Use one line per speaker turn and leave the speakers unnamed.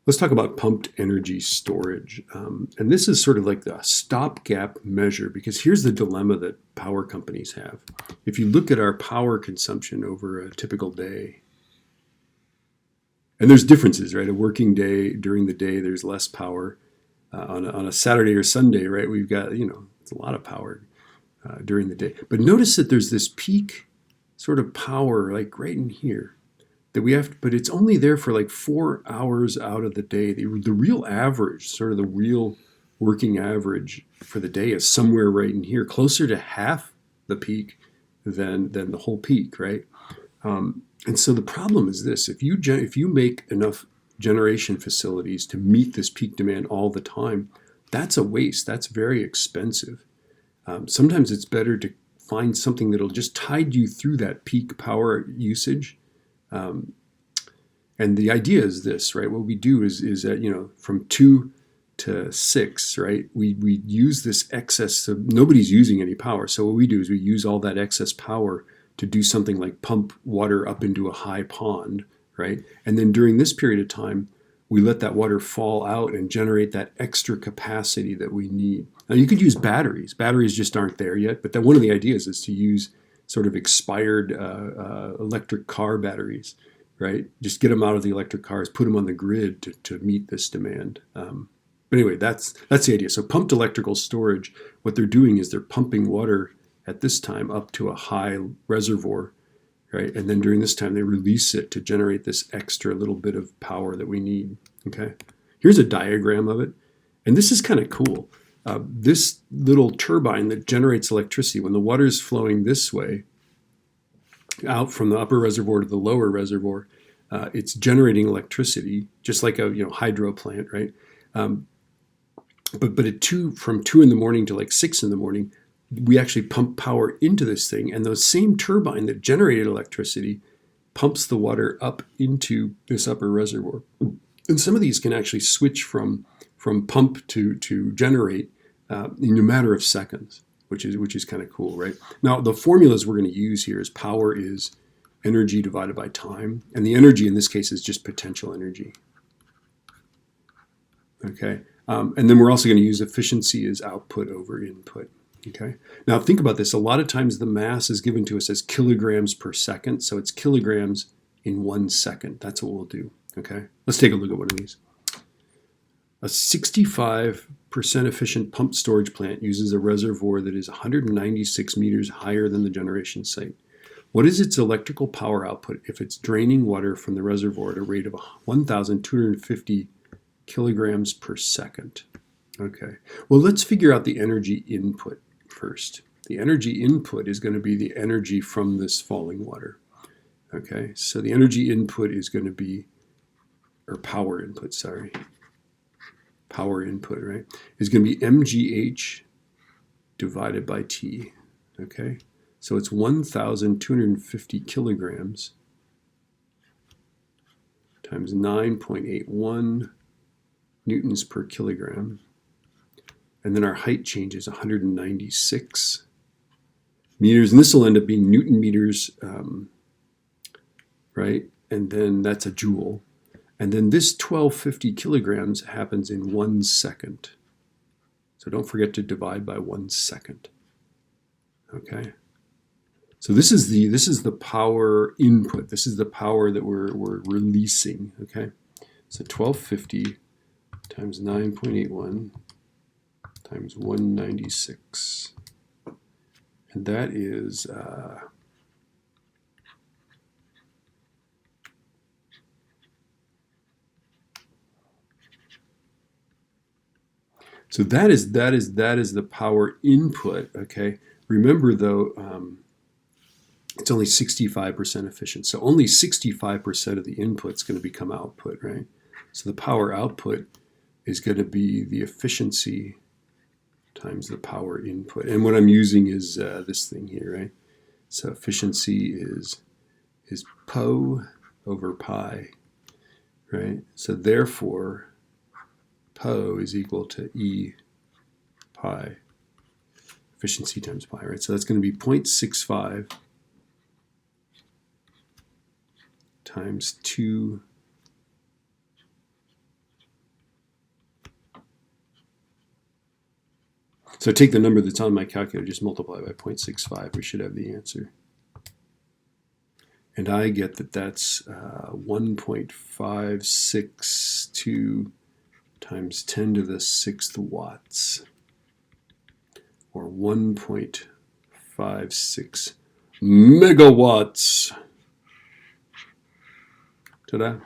Let's talk about pumped energy storage. And this is sort of like the stopgap measure, because here's the dilemma that power companies have. If you look at our power consumption over a typical day, and there's differences, right? A working day, during the day, there's less power. On a Saturday or Sunday, right, we've got, it's a lot of power during the day. But notice that there's this peak sort of power, like right in here, that we have, but it's only there for like 4 hours out of the day. The real average, sort of the real working average for the day is somewhere right in here, closer to half the peak than the whole peak, right? And so the problem is this: if you make enough generation facilities to meet this peak demand all the time, that's a waste. That's very expensive. Sometimes it's better to find something that'll just tide you through that peak power usage. And the idea is this, right? What we do is that, from 2 to 6, right? We use this excess. So nobody's using any power. So what we do is we use all that excess power to do something like pump water up into a high pond, right? And then during this period of time, we let that water fall out and generate that extra capacity that we need. Now, you could use batteries. Batteries just aren't there yet, but one of the ideas is to use sort of expired electric car batteries, right? Just get them out of the electric cars, put them on the grid to meet this demand. But anyway, that's the idea. So pumped electrical storage, what they're doing is they're pumping water at this time up to a high reservoir, right? And then during this time, they release it to generate this extra little bit of power that we need, okay? Here's a diagram of it. And this is kind of cool. This little turbine that generates electricity, when the water is flowing this way, out from the upper reservoir to the lower reservoir, it's generating electricity, just like a hydro plant, right? But from 2 in the morning to like 6 in the morning, we actually pump power into this thing, and the same turbine that generated electricity pumps the water up into this upper reservoir. And some of these can actually switch from pump to generate in a matter of seconds, which is kind of cool, right? Now, the formulas we're going to use here is power is energy divided by time, and the energy in this case is just potential energy. Okay, and then we're also going to use efficiency as output over input. Okay. Now think about this. A lot of times the mass is given to us as kilograms per second, so it's kilograms in 1 second. That's what we'll do. Okay. Let's take a look at one of these. A 65% efficient pumped storage plant uses a reservoir that is 196 meters higher than the generation site. What is its electrical power output if it's draining water from the reservoir at a rate of 1,250 kilograms per second? Okay. Well, let's figure out the energy input first. The energy input is going to be the energy from this falling water. Okay, so the energy input is going to be, or power input, sorry. Power input, right, is going to be mgh divided by T. Okay, so it's 1,250 kilograms times 9.81 newtons per kilogram. And then our height change is 196 meters. And this will end up being Newton meters, right? And then that's a joule. And then this 1,250 kilograms happens in 1 second. So don't forget to divide by 1 second. Okay? So this is the power input. This is the power that we're releasing. Okay? So 1,250 times 9.81 times 196, and that is so that is the power input. Okay, remember though, it's only 65% efficient, so only 65% of the input is going to become output, right? So the power output is going to be the efficiency times the power input. And what I'm using is this thing here, right? So efficiency is Po over pi, right? So therefore, Po is equal to E pi, efficiency times pi, right? So that's going to be 0.65 times 2 So take the number that's on my calculator, just multiply by 0.65. We should have the answer. And I get that that's 1.562 times 10 to the 6th watts, or 1.56 megawatts. Ta-da.